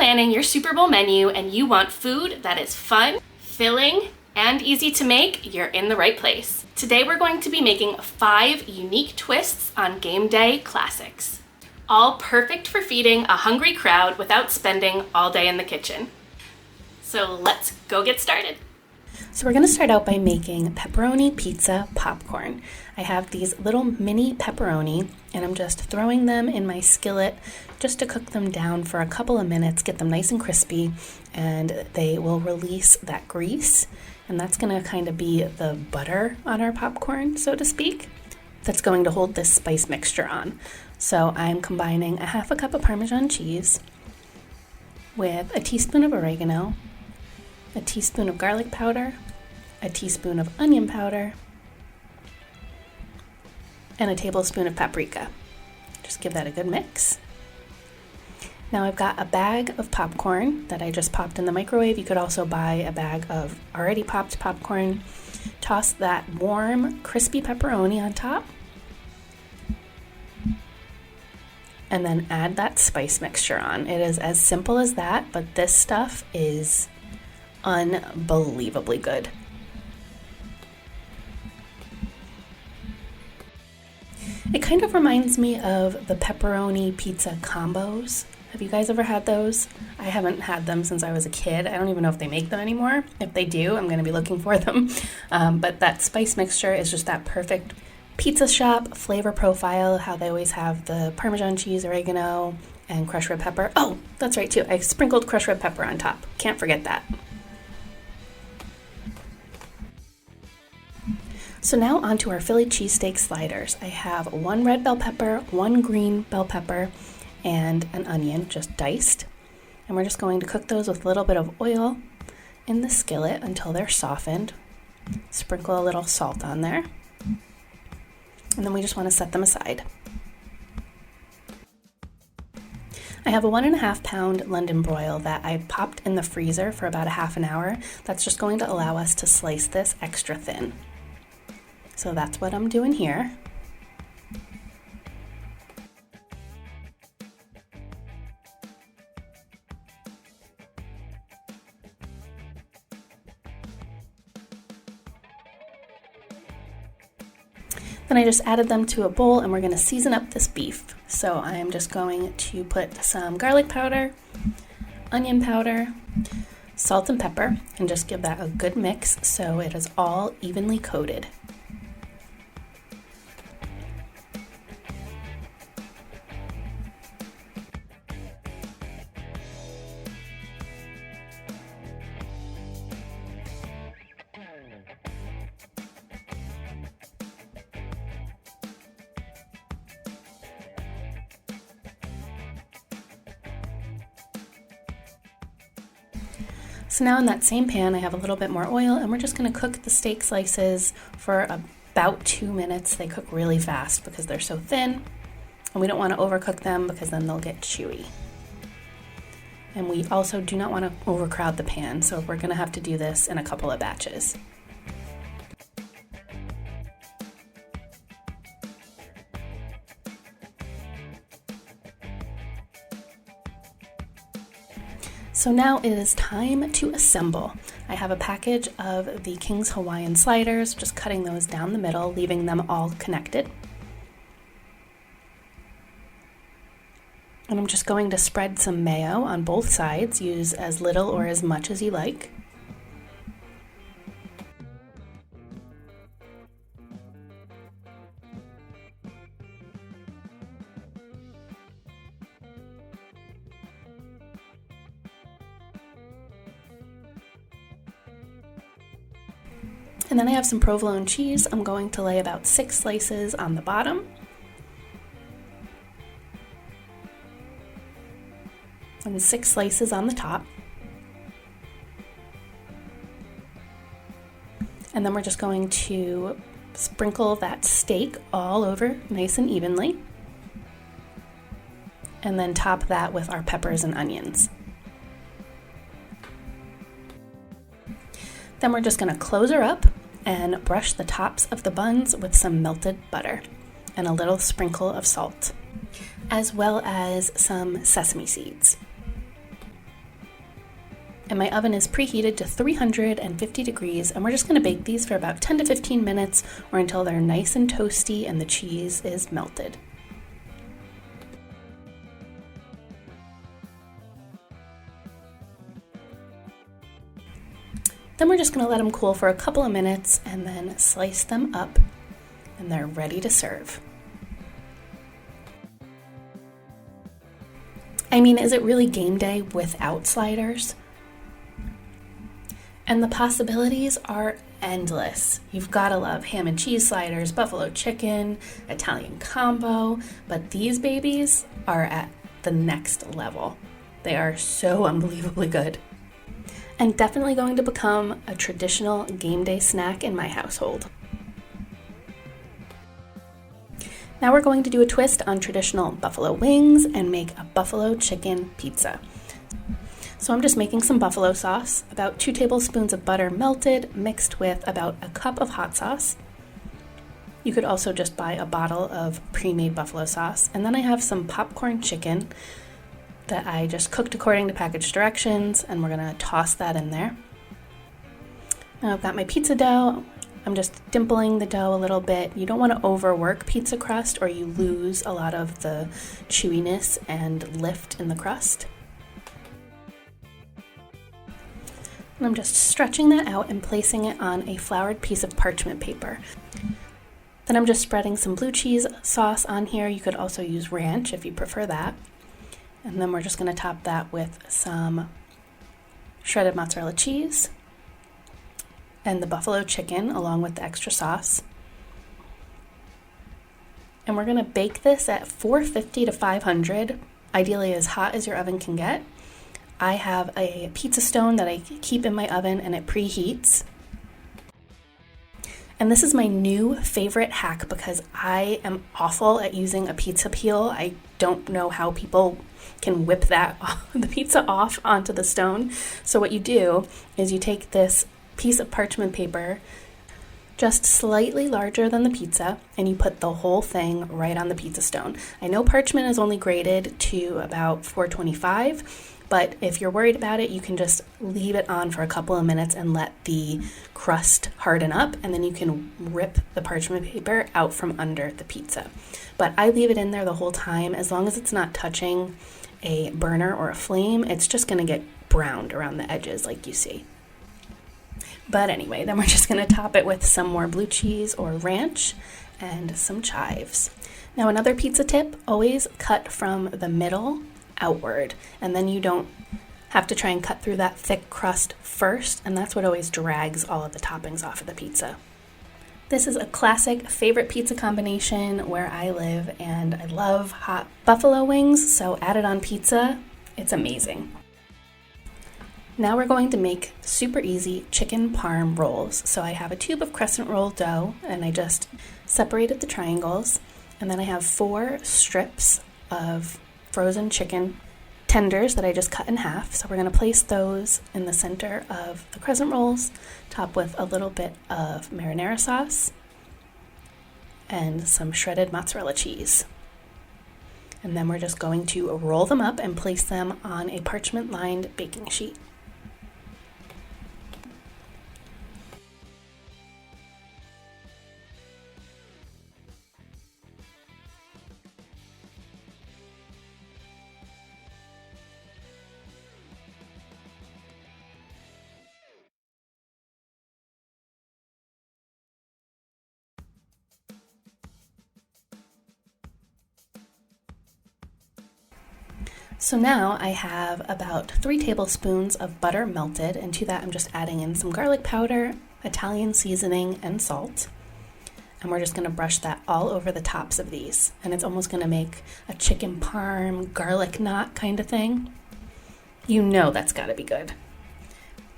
planning your Super Bowl menu and you want food that is fun, filling, and easy to make, you're in the right place. Today we're going to be making 5 unique twists on game day classics. All perfect for feeding a hungry crowd without spending all day in the kitchen. So let's go get started. So we're going to start out by making pepperoni pizza popcorn. I have these little mini pepperoni and I'm just throwing them in my skillet just to cook them down for a couple of minutes, get them nice and crispy, and they will release that grease. And that's going to kind of be the butter on our popcorn, so to speak, that's going to hold this spice mixture on. So I'm combining a half a cup of Parmesan cheese with a teaspoon of oregano, a teaspoon of garlic powder, a teaspoon of onion powder, and a tablespoon of paprika. Just give that a good mix. Now I've got a bag of popcorn that I just popped in the microwave. You could also buy a bag of already popped popcorn. Toss that warm, crispy pepperoni on top. And then add that spice mixture on. It is as simple as that, but this stuff is unbelievably good. It kind of reminds me of the pepperoni pizza combos. Have you guys ever had those? I haven't had them since I was a kid. I don't even know if they make them anymore. If they do, I'm going to be looking for them. But that spice mixture is just that perfect pizza shop flavor profile, how they always have the Parmesan cheese, oregano, and crushed red pepper. Oh, that's right too. I sprinkled crushed red pepper on top. Can't forget that. So now onto our Philly cheesesteak sliders. I have 1 red bell pepper, 1 green bell pepper, and an onion just diced. And we're just going to cook those with a little bit of oil in the skillet until they're softened. Sprinkle a little salt on there. And then we just want to set them aside. I have a 1.5 pound London broil that I popped in the freezer for about a half an hour. That's just going to allow us to slice this extra thin. So that's what I'm doing here. Then I just added them to a bowl and we're going to season up this beef. So I am just going to put some garlic powder, onion powder, salt and pepper, and just give that a good mix so it is all evenly coated. So now in that same pan, I have a little bit more oil and we're just going to cook the steak slices for about 2 minutes. They cook really fast because they're so thin and we don't want to overcook them because then they'll get chewy. And we also do not want to overcrowd the pan, so we're going to have to do this in a couple of batches. So now it is time to assemble. I have a package of the King's Hawaiian sliders, just cutting those down the middle, leaving them all connected. And I'm just going to spread some mayo on both sides. Use as little or as much as you like. And then I have some provolone cheese. I'm going to lay about 6 slices on the bottom. And 6 slices on the top. And then we're just going to sprinkle that steak all over nice and evenly. And then top that with our peppers and onions. Then we're just going to close her up and brush the tops of the buns with some melted butter and a little sprinkle of salt, as well as some sesame seeds. And my oven is preheated to 350 degrees, and we're just going to bake these for about 10 to 15 minutes or until they're nice and toasty and the cheese is melted. Then we're just going to let them cool for a couple of minutes and then slice them up, and they're ready to serve. I mean, is it really game day without sliders? And the possibilities are endless. You've got to love ham and cheese sliders, buffalo chicken, Italian combo, but these babies are at the next level. They are so unbelievably good. And definitely going to become a traditional game day snack in my household. Now we're going to do a twist on traditional buffalo wings and make a buffalo chicken pizza. So I'm just making some buffalo sauce, about 2 tablespoons of butter melted, mixed with about a cup of hot sauce. You could also just buy a bottle of pre-made buffalo sauce. And then I have some popcorn chicken that I just cooked according to package directions, and we're gonna toss that in there. Now I've got my pizza dough. I'm just dimpling the dough a little bit. You don't want to overwork pizza crust or you lose a lot of the chewiness and lift in the crust. And I'm just stretching that out and placing it on a floured piece of parchment paper. Then I'm just spreading some blue cheese sauce on here. You could also use ranch if you prefer that. And then we're just going to top that with some shredded mozzarella cheese and the buffalo chicken along with the extra sauce. And we're going to bake this at 450 to 500, ideally as hot as your oven can get. I have a pizza stone that I keep in my oven and it preheats. And this is my new favorite hack because I am awful at using a pizza peel. I don't know how people can whip the pizza off onto the stone. So what you do is you take this piece of parchment paper, just slightly larger than the pizza, and you put the whole thing right on the pizza stone. I know parchment is only graded to about 425, but if you're worried about it, you can just leave it on for a couple of minutes and let the crust harden up, and then you can rip the parchment paper out from under the pizza. But I leave it in there the whole time. As long as it's not touching a burner or a flame, it's just going to get browned around the edges like you see. But anyway, then we're just going to top it with some more blue cheese or ranch and some chives. Now another pizza tip, always cut from the middle outward, and then you don't have to try and cut through that thick crust first, and that's what always drags all of the toppings off of the pizza. This is a classic favorite pizza combination where I live, and I love hot buffalo wings, so add it on pizza. It's amazing. Now we're going to make super easy chicken parm rolls. So I have a tube of crescent roll dough, and I just separated the triangles, and then I have 4 strips of frozen chicken tenders that I just cut in half. So we're going to place those in the center of the crescent rolls, top with a little bit of marinara sauce and some shredded mozzarella cheese. And then we're just going to roll them up and place them on a parchment-lined baking sheet. So now I have about 3 tablespoons of butter melted, and to that I'm just adding in some garlic powder, Italian seasoning, and salt. And we're just going to brush that all over the tops of these. And it's almost going to make a chicken parm, garlic knot kind of thing. You know that's got to be good.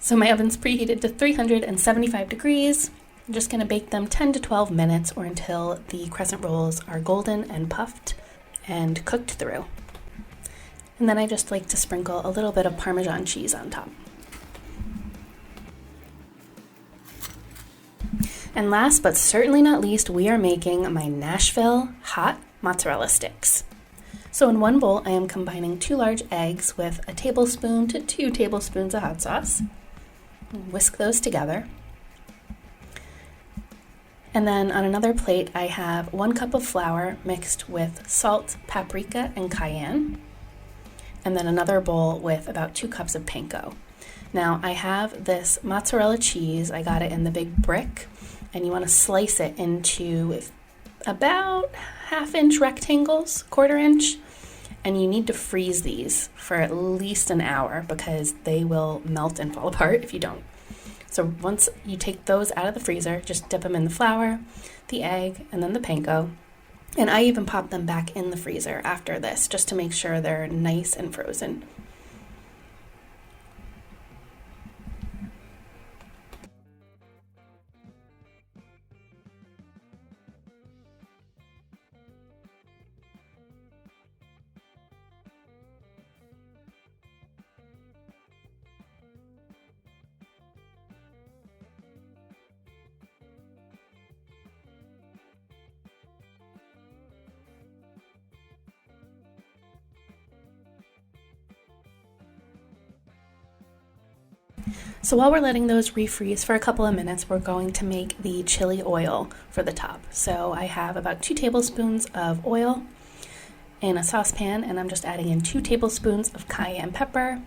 So my oven's preheated to 375 degrees. I'm just going to bake them 10 to 12 minutes or until the crescent rolls are golden and puffed and cooked through. And then I just like to sprinkle a little bit of Parmesan cheese on top. And last but certainly not least, we are making my Nashville hot mozzarella sticks. So in one bowl, I am combining 2 large eggs with a tablespoon to 2 tablespoons of hot sauce. Whisk those together. And then on another plate, I have 1 cup of flour mixed with salt, paprika, and cayenne. And then another bowl with about 2 cups of panko. Now I have this mozzarella cheese. I got it in the big brick, and you want to slice it into about 1/2 inch rectangles, 1/4 inch. And you need to freeze these for at least an hour because they will melt and fall apart if you don't. So once you take those out of the freezer, just dip them in the flour, the egg, and then the panko. And I even pop them back in the freezer after this just to make sure they're nice and frozen. So while we're letting those refreeze for a couple of minutes, we're going to make the chili oil for the top. So I have about 2 tablespoons of oil in a saucepan, and I'm just adding in 2 tablespoons of cayenne pepper,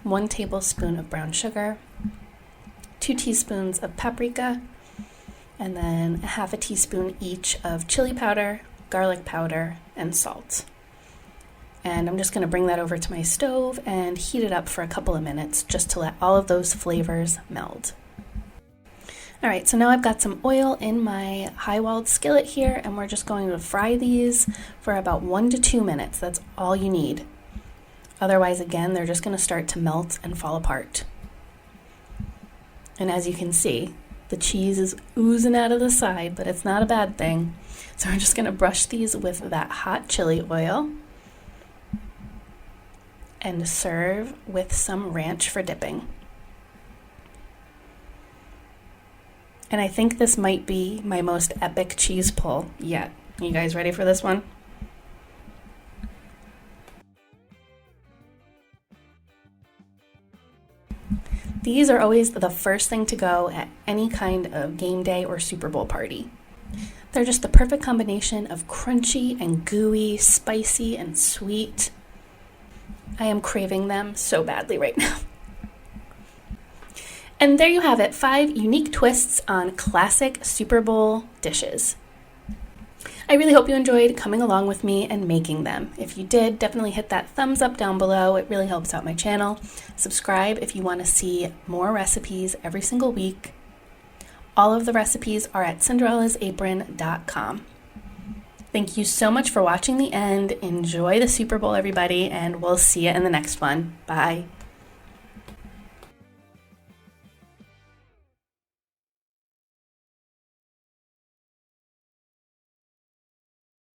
1 tablespoon of brown sugar, 2 teaspoons of paprika, and then 1/2 teaspoon each of chili powder, garlic powder, and salt. And I'm just going to bring that over to my stove and heat it up for a couple of minutes just to let all of those flavors meld. Alright, so now I've got some oil in my high-walled skillet here, and we're just going to fry these for about 1 to 2 minutes. That's all you need. Otherwise, again, they're just going to start to melt and fall apart. And as you can see, the cheese is oozing out of the side, but it's not a bad thing. So we're just going to brush these with that hot chili oil and serve with some ranch for dipping. And I think this might be my most epic cheese pull yet. You guys ready for this one? These are always the first thing to go at any kind of game day or Super Bowl party. They're just the perfect combination of crunchy and gooey, spicy and sweet. I am craving them so badly right now. And there you have it, 5 unique twists on classic Super Bowl dishes. I really hope you enjoyed coming along with me and making them. If you did, definitely hit that thumbs up down below. It really helps out my channel. Subscribe if you want to see more recipes every single week. All of the recipes are at cinderellasapron.com. Thank you so much for watching the end. Enjoy the Super Bowl, everybody, and we'll see you in the next one. Bye.